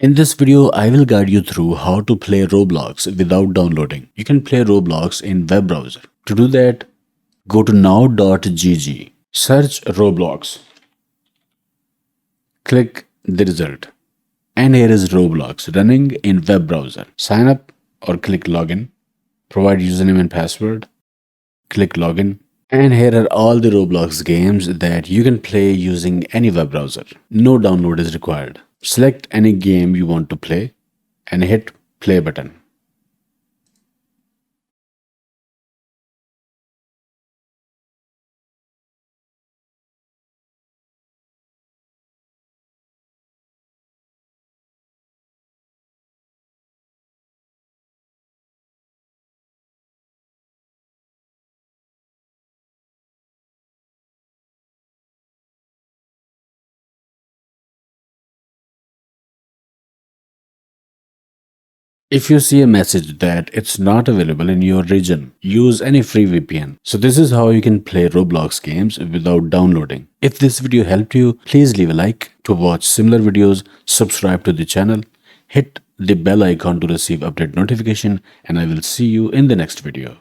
In this video, I will guide you through how to play Roblox without downloading. You can play Roblox in web browser. To do that, go to now.gg, search Roblox, click the result, and here is Roblox running in web browser. Sign up or click login, provide username and password, click login, and here are all the Roblox games that you can play using any web browser. No download is required. Select any game you want to play and hit play button. If you see a message that it's not available in your region, use any free VPN. So this is how you can play Roblox games without downloading. If this video helped you, please leave a like. To watch similar videos, subscribe to the channel, hit the bell icon to receive update notification, and I will see you in the next video.